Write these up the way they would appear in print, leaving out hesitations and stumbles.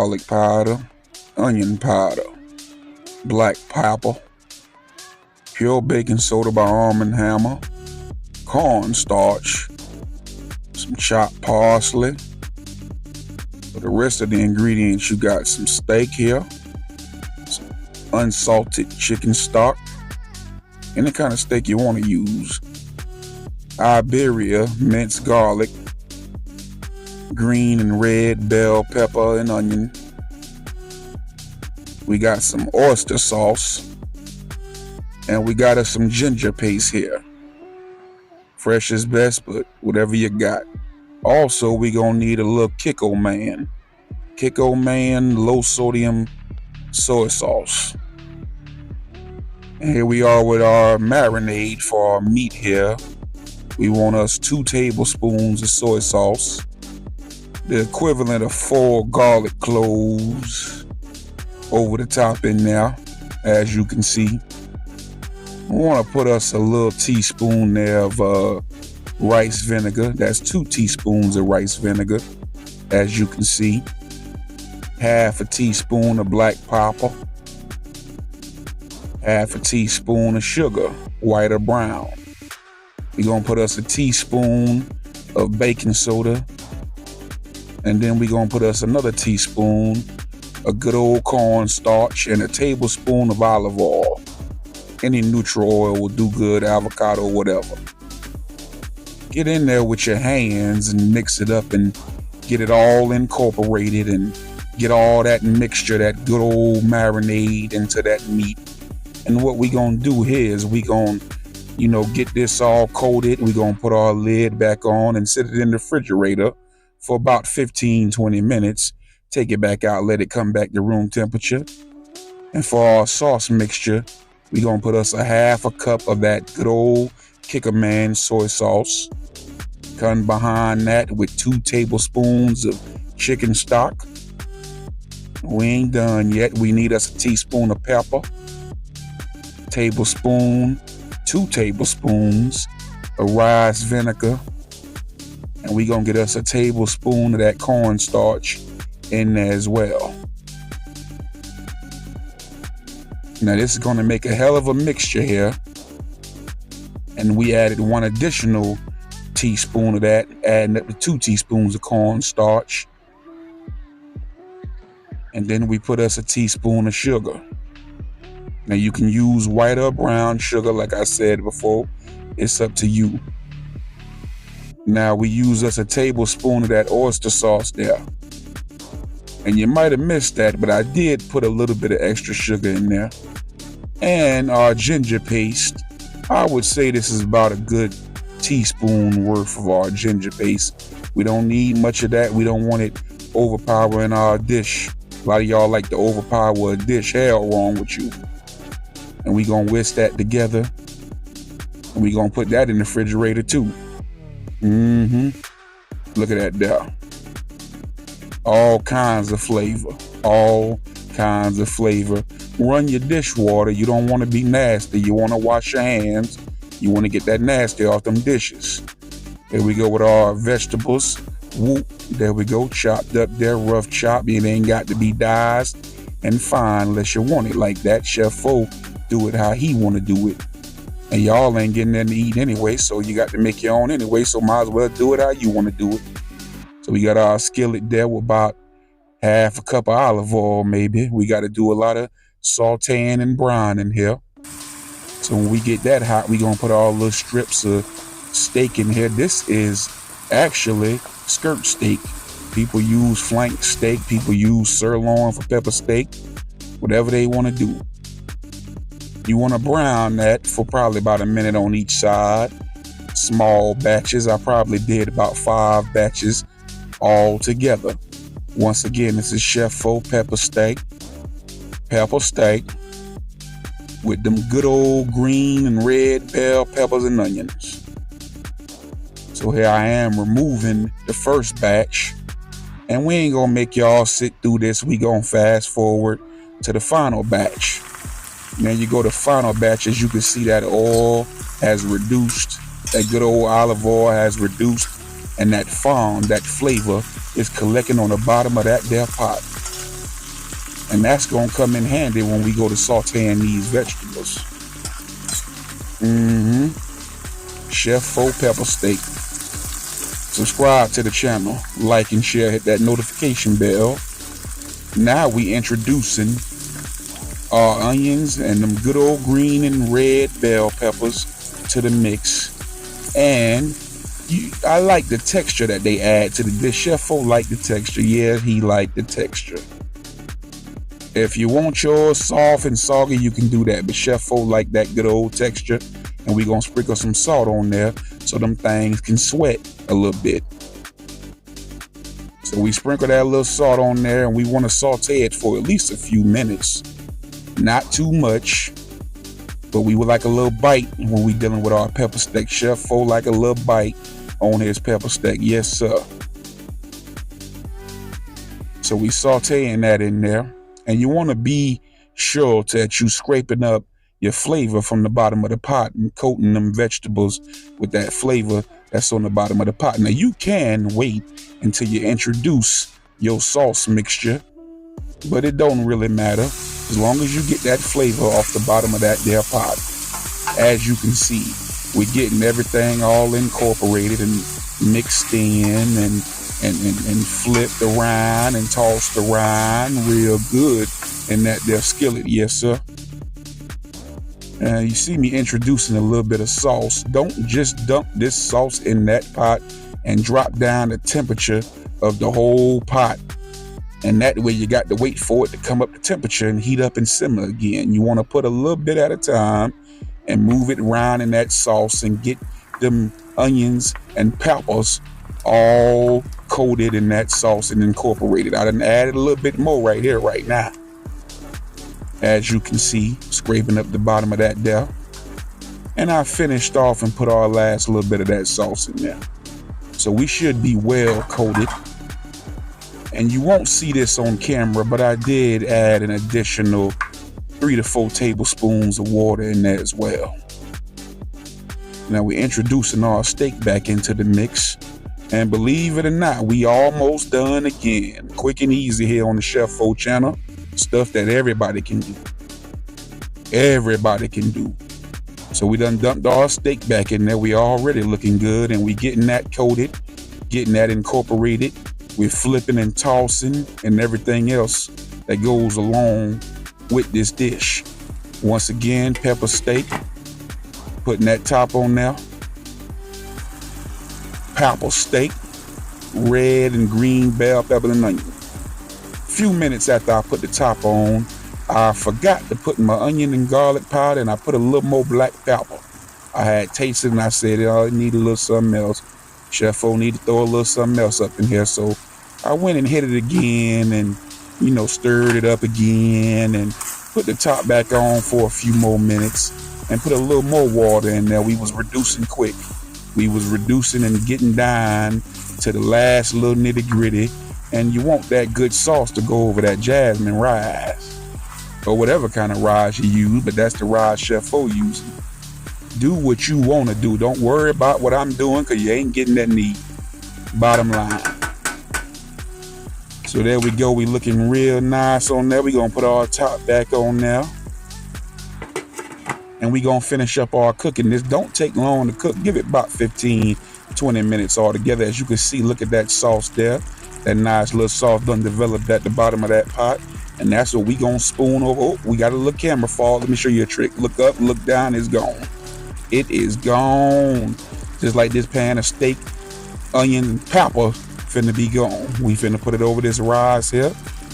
garlic powder, onion powder, black pepper, pure baking soda by Arm & Hammer, cornstarch, some chopped parsley. For the rest of the ingredients, you got some steak here, some unsalted chicken stock, any kind of steak you want to use, Iberia minced garlic, green and red bell pepper and onion. We got some oyster sauce, and we got us some ginger paste here. Fresh is best, but whatever you got. Also, we gonna need a little Kiko Man low sodium soy sauce. And here we are with our marinade for our meat here. We want us 2 tablespoons of soy sauce, the equivalent of 4 garlic cloves over the top in there, as you can see. We want to put us a little teaspoon there of rice vinegar. That's 2 teaspoons of rice vinegar, as you can see. Half a teaspoon of black pepper. Half a teaspoon of sugar, white or brown. We're going to put us a teaspoon of baking soda. And then we're going to put us another teaspoon of good old cornstarch and a tablespoon of olive oil. Any neutral oil will do good, avocado, whatever. Get in there with your hands and mix it up and get it all incorporated and get all that mixture, that good old marinade into that meat. And what we gonna do here is we gonna, get this all coated. We gonna put our lid back on and sit it in the refrigerator for about 15-20 minutes. Take it back out, let it come back to room temperature. And for our sauce mixture, we gonna put us a half a cup of that good old Kikkoman soy sauce. Come behind that with 2 tablespoons of chicken stock. We ain't done yet. We need us a teaspoon of pepper, 2 tablespoons of rice vinegar, and we gonna get us a tablespoon of that cornstarch in there as well. Now this is gonna make a hell of a mixture here, and we added 1 additional teaspoon of that, adding up to 2 teaspoons of cornstarch. And then we put us a teaspoon of sugar. Now you can use white or brown sugar, like I said before. It's up to you. Now we use us a tablespoon of that oyster sauce there. And you might have missed that, but I did put a little bit of extra sugar in there. And our ginger paste. I would say this is about a good teaspoon worth of our ginger paste. We don't need much of that. We don't want it overpowering our dish. A lot of y'all like to overpower a dish. Hell wrong with you. And we gonna whisk that together. And we gonna put that in the refrigerator too. Look at that there. All kinds of flavor. All kinds of flavor. Run your dishwater. You don't want to be nasty. You want to wash your hands. You want to get that nasty off them dishes. Here we go with our vegetables. Whoop, there we go, chopped up there, rough chop. It ain't got to be diced and fine unless you want it like that. Chef Fo do it how he want to do it. And y'all ain't getting nothing to eat anyway, so you got to make your own anyway, so might as well do it how you want to do it. So we got our skillet there with about half a cup of olive oil maybe. We got to do a lot of sautéing and browning here. So when we get that hot, we gonna put all little strips of steak in here. This is actually skirt steak. People use flank steak, people use sirloin for pepper steak, whatever they want to do. You want to brown that for probably about a minute on each side. Small batches. I probably did about 5 batches all together. Once again, this is Chef Fo pepper steak with them good old green and red bell peppers and onions. So here I am removing the first batch, and we ain't gonna make y'all sit through this. We gonna fast forward to the final batch. Now you go to final batch, as you can see that oil has reduced, that good old olive oil has reduced, and that fond, that flavor is collecting on the bottom of that there pot. And that's going to come in handy when we go to sauteing these vegetables. Chef Faux pepper steak. Subscribe to the channel, like and share, hit that notification bell. Now we introducing our onions and them good old green and red bell peppers to the mix. And I like the texture that they add to the dish. Chef Faux like the texture. Yeah, he like the texture. If you want yours soft and soggy, you can do that. But Chef Faux like that good old texture. And we're going to sprinkle some salt on there so them things can sweat a little bit. So we sprinkle that little salt on there, and we want to saute it for at least a few minutes. Not too much, but we would like a little bite when we dealing with our pepper steak. Chef Faux like a little bite on his pepper steak. Yes, sir. So we sauteing that in there. And you want to be sure that you scraping up your flavor from the bottom of the pot and coating them vegetables with that flavor that's on the bottom of the pot. Now you can wait until you introduce your sauce mixture, but it don't really matter as long as you get that flavor off the bottom of that there pot. As you can see, we're getting everything all incorporated and mixed in and flipped around and tossed around real good in that there skillet. Yes, sir. You see me introducing a little bit of sauce. Don't just dump this sauce in that pot and drop down the temperature of the whole pot. And that way you got to wait for it to come up to temperature and heat up and simmer again. You want to put a little bit at a time and move it around in that sauce and get them onions and peppers all coated in that sauce and incorporated. I done added a little bit more right here, right now. As you can see, scraping up the bottom of that there. And I finished off and put our last little bit of that sauce in there. So we should be well coated. And you won't see this on camera, but I did add an additional 3 to 4 tablespoons of water in there as well. Now we're introducing our steak back into the mix. And believe it or not, we almost done again. Quick and easy here on the Chef Faux channel. Stuff that everybody can do. Everybody can do. So we done dumped our steak back in there. We already looking good, and we getting that coated, getting that incorporated. We're flipping and tossing and everything else that goes along with this dish. Once again, pepper steak. Putting that top on there. Pepper steak. Red and green bell pepper and onion. Few minutes after I put the top on, I forgot to put my onion and garlic powder, and I put a little more black pepper. I had tasted and I said, oh, I need a little something else. Chef Faux need to throw a little something else up in here. So I went and hit it again and, stirred it up again and put the top back on for a few more minutes and put a little more water in there. We was reducing quick. We was reducing and getting down to the last little nitty gritty. And you want that good sauce to go over that Jasmine rice or whatever kind of rice you use, but that's the rice Chef Faux using. Do what you want to do. Don't worry about what I'm doing because you ain't getting that neat. Bottom line. So there we go. We looking real nice on there. We're going to put our top back on there. And we're going to finish up our cooking. This don't take long to cook. Give it about 15, 20 minutes altogether. As you can see, look at that sauce there. That nice little sauce done developed at the bottom of that pot. And that's what we gonna spoon over. Oh, we got a little camera fall. Let me show you a trick. Look up, look down, it's gone. It is gone. Just like this pan of steak, onion, and pepper finna be gone. We finna put it over this rice here.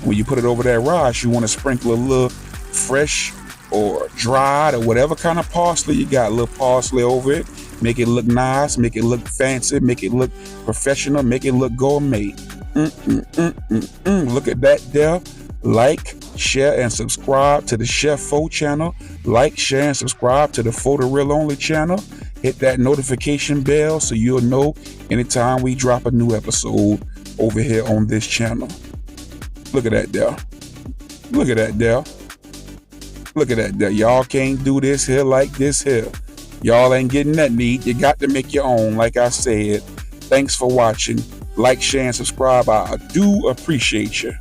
When you put it over that rice, you wanna sprinkle a little fresh or dried or whatever kind of parsley you got. A little parsley over it. Make it look nice, make it look fancy, make it look professional, make it look gourmet. Look at that there. Like, share, and subscribe to the Chef Faux channel. Like, share, and subscribe to the For the Real Only channel. Hit that notification bell so you'll know anytime we drop a new episode over here on this channel. Look at that there. Look at that there. Look at that there. Y'all can't do this here like this here. Y'all ain't getting that neat. You got to make your own, like I said. Thanks for watching. Like, share, and subscribe. I do appreciate you.